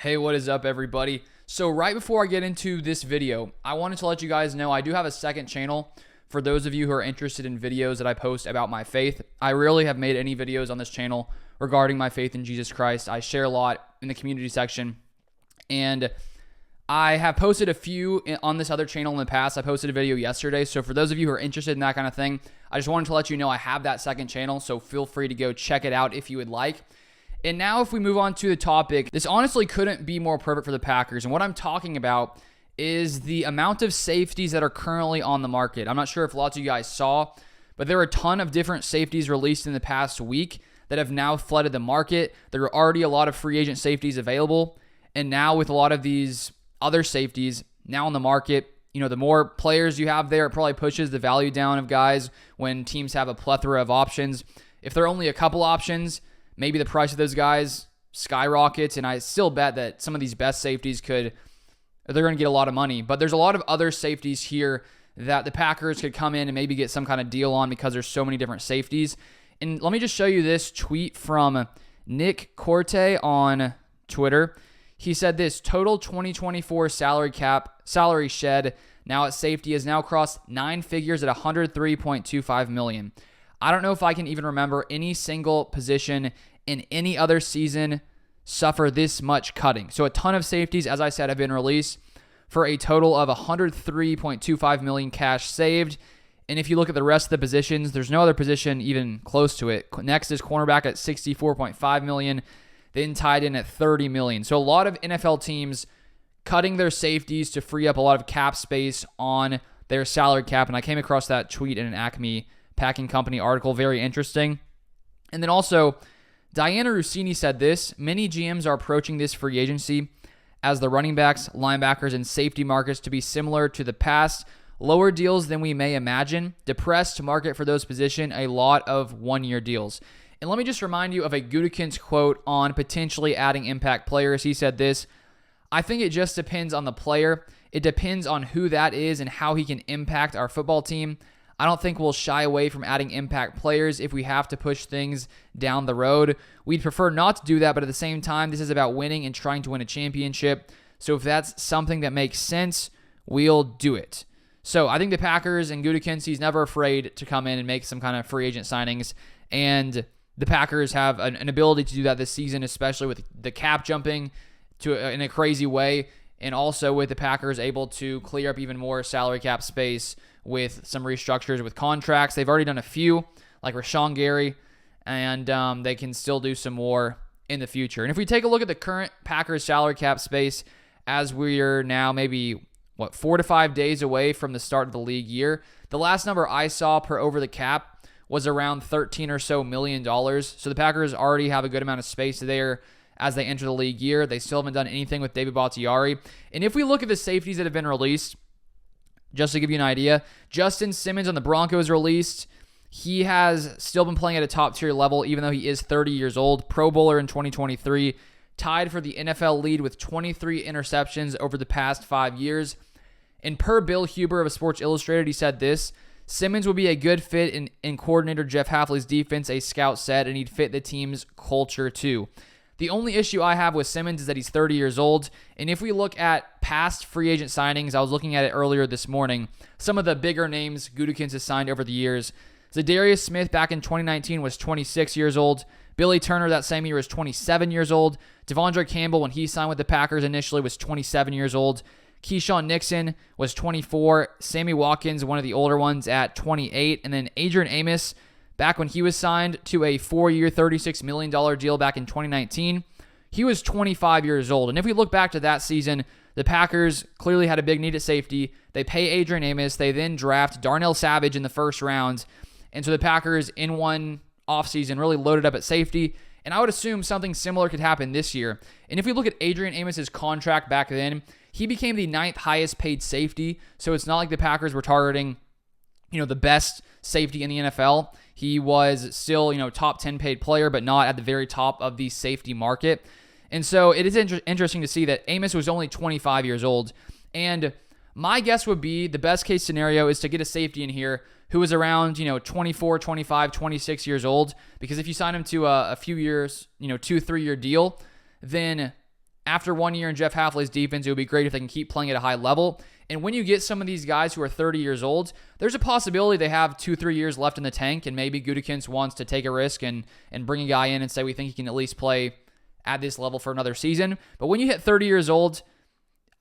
Hey, what is up, everybody? So right before I get into this video, I wanted to let you guys know I do have a second channel for those of you who are interested in videos that I post about my faith. I rarely have made any videos on this channel regarding my faith in Jesus Christ. I share a lot in the community section, and I have posted a few on this other channel in the past. I posted a video yesterday, so for those of you who are interested in that kind of thing, I just wanted to let you know I have that second channel, so feel free to go check it out if you would like. And now if we move on to the topic, this honestly couldn't be more perfect for the Packers. And what I'm talking about is the amount of safeties that are currently on the market. I'm not sure if lots of you guys saw, but there are a ton of different safeties released in the past week that have now flooded the market. There are already a lot of free agent safeties available. And now with a lot of these other safeties now on the market, the more players you have there, it probably pushes the value down of guys when teams have a plethora of options. If there are only a couple options, maybe the price of those guys skyrockets, and I still bet that some of these best safeties they're going to get a lot of money. But there's a lot of other safeties here that the Packers could come in and maybe get some kind of deal on because there's so many different safeties. And let me just show you this tweet from Nick Corte on Twitter. He said this: total 2024 salary shed now at safety has now crossed 9 figures at $103.25 million. I don't know if I can even remember any single position in any other season suffer this much cutting. So a ton of safeties, as I said, have been released for a total of $103.25 million cash saved. And if you look at the rest of the positions, there's no other position even close to it. Next is cornerback at $64.5 million, then tight end at $30 million. So a lot of NFL teams cutting their safeties to free up a lot of cap space on their salary cap. And I came across that tweet in an Acme Packing Company article. Very interesting. And then also, Diana Rossini said this: many GMs are approaching this free agency as the running backs, linebackers, and safety markets to be similar to the past. Lower deals than we may imagine. Depressed market for those positions. A lot of one-year deals. And let me just remind you of a Gutekunst quote on potentially adding impact players. He said this: I think it just depends on the player. It depends on who that is and how he can impact our football team. I don't think we'll shy away from adding impact players if we have to push things down the road. We'd prefer not to do that, but at the same time, this is about winning and trying to win a championship. So if that's something that makes sense, we'll do it. So I think the Packers and Gutekunst, he's never afraid to come in and make some kind of free agent signings. And the Packers have an ability to do that this season, especially with the cap jumping in a crazy way. And also with the Packers able to clear up even more salary cap space with some restructures with contracts. They've already done a few, like Rashawn Gary, and they can still do some more in the future. And if we take a look at the current Packers salary cap space, as we're now maybe, 4 to 5 days away from the start of the league year, the last number I saw per over the cap was around $13 or so million. So the Packers already have a good amount of space there as they enter the league year. They still haven't done anything with David Bakhtiari. And if we look at the safeties that have been released, just to give you an idea, Justin Simmons on the Broncos released. He has still been playing at a top-tier level, even though he is 30 years old. Pro Bowler in 2023, tied for the NFL lead with 23 interceptions over the past 5 years. And per Bill Huber of Sports Illustrated, he said this: Simmons would be a good fit in coordinator Jeff Hafley's defense, a scout said, and he'd fit the team's culture too. The only issue I have with Simmons is that he's 30 years old. And if we look at past free agent signings, I was looking at it earlier this morning, some of the bigger names Gutekunst has signed over the years. Zadarius Smith back in 2019 was 26 years old. Billy Turner that same year was 27 years old. Devondre Campbell, when he signed with the Packers initially, was 27 years old. Keyshawn Nixon was 24. Sammy Watkins, one of the older ones, at 28. And then Adrian Amos, back when he was signed to a 4-year, $36 million deal back in 2019, he was 25 years old. And if we look back to that season, the Packers clearly had a big need at safety. They pay Adrian Amos. They then draft Darnell Savage in the first round. And so the Packers, in one offseason, really loaded up at safety. And I would assume something similar could happen this year. And if we look at Adrian Amos' contract back then, he became the 9th highest paid safety. So it's not like the Packers were targeting the best safety in the NFL. He was still, top 10 paid player, but not at the very top of the safety market. And so it is interesting to see that Amos was only 25 years old. And my guess would be the best case scenario is to get a safety in here who is around, 24, 25, 26 years old. Because if you sign him to a few years, 2-3 year deal, then after 1 year in Jeff Hafley's defense, it would be great if they can keep playing at a high level. And when you get some of these guys who are 30 years old, there's a possibility they have 2-3 years left in the tank, and maybe Gutekunst wants to take a risk and bring a guy in and say we think he can at least play at this level for another season. But when you hit 30 years old,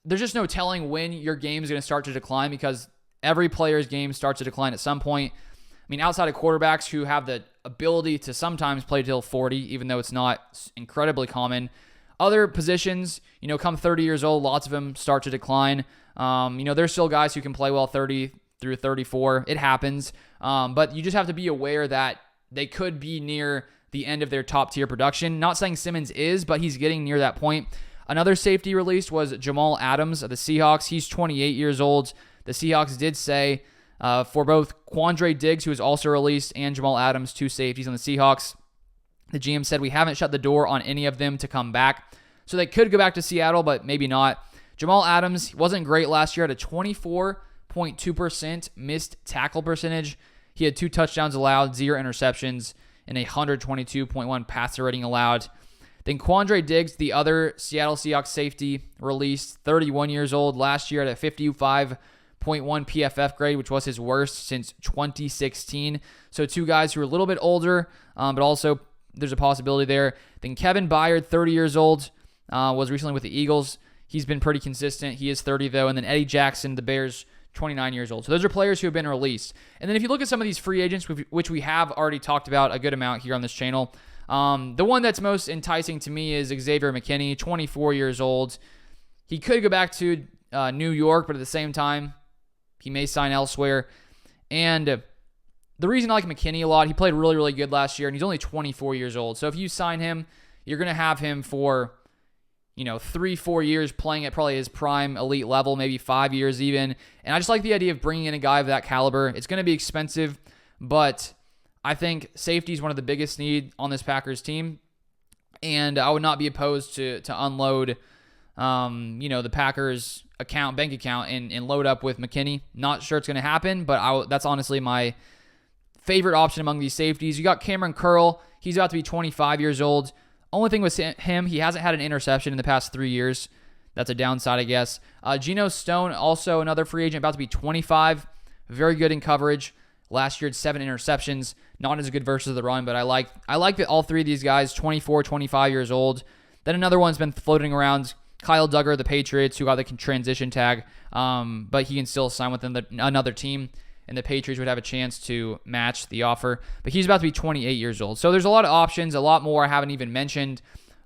there's just no telling when your game is going to start to decline, because every player's game starts to decline at some point. I mean, outside of quarterbacks who have the ability to sometimes play till 40, even though it's not incredibly common, other positions, come 30 years old, lots of them start to decline. There's still guys who can play well 30 through 34. It happens. But you just have to be aware that they could be near the end of their top tier production. Not saying Simmons is, but he's getting near that point. Another safety released was Jamal Adams of the Seahawks. He's 28 years old. The Seahawks did say for both Quandre Diggs, who was also released, and Jamal Adams, 2 safeties on the Seahawks, the GM said we haven't shut the door on any of them to come back. So they could go back to Seattle, but maybe not. Jamal Adams wasn't great last year at a 24.2% missed tackle percentage. He had 2 touchdowns allowed, 0 interceptions, and a 122.1 passer rating allowed. Then Quandre Diggs, the other Seattle Seahawks safety, released, 31 years old, last year at a 55.1 PFF grade, which was his worst since 2016. So 2 guys who are a little bit older, but also there's a possibility there. Then Kevin Byard, 30 years old, was recently with the Eagles. He's been pretty consistent. He is 30, though. And then Eddie Jackson, the Bears, 29 years old. So those are players who have been released. And then if you look at some of these free agents, which we have already talked about a good amount here on this channel, the one that's most enticing to me is Xavier McKinney, 24 years old. He could go back to New York, but at the same time, he may sign elsewhere. And the reason I like McKinney a lot, he played really, really good last year, and he's only 24 years old. So if you sign him, you're going to have him for 3-4 years playing at probably his prime elite level, maybe 5 years even. And I just like the idea of bringing in a guy of that caliber. It's going to be expensive, but I think safety is one of the biggest need on this Packers team. And I would not be opposed to unload, the Packers bank account and load up with McKinney. Not sure it's going to happen, but that's honestly my favorite option among these safeties. You got Cameron Curl. He's about to be 25 years old. Only thing with him, he hasn't had an interception in the past 3 years. That's a downside, I guess. Geno Stone, also another free agent, about to be 25. Very good in coverage. Last year had 7 interceptions. Not as good versus the run, but I like that all 3 of these guys, 24, 25 years old. Then another one's been floating around, Kyle Duggar, the Patriots, who got the transition tag, but he can still sign with another team, and the Patriots would have a chance to match the offer. But he's about to be 28 years old. So there's a lot of options, a lot more I haven't even mentioned.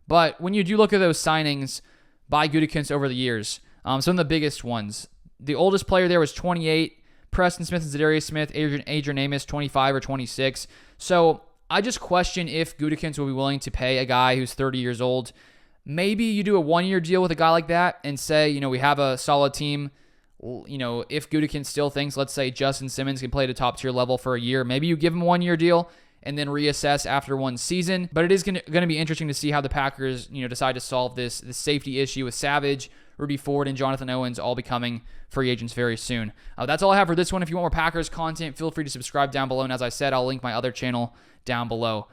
But when you do look at those signings by Gutekunst over the years, some of the biggest ones, the oldest player there was 28, Preston Smith and Zadarius Smith, Adrian Amos, 25 or 26. So I just question if Gutekunst will be willing to pay a guy who's 30 years old. Maybe you do a 1-year deal with a guy like that and say, we have a solid team. If Gutekunst still thinks, let's say Justin Simmons can play at a top tier level for a year, maybe you give him a 1-year deal and then reassess after one season. But it is going to be interesting to see how the Packers, decide to solve this safety issue with Savage, Rudy Ford, and Jonathan Owens all becoming free agents very soon. That's all I have for this one. If you want more Packers content, feel free to subscribe down below. And as I said, I'll link my other channel down below.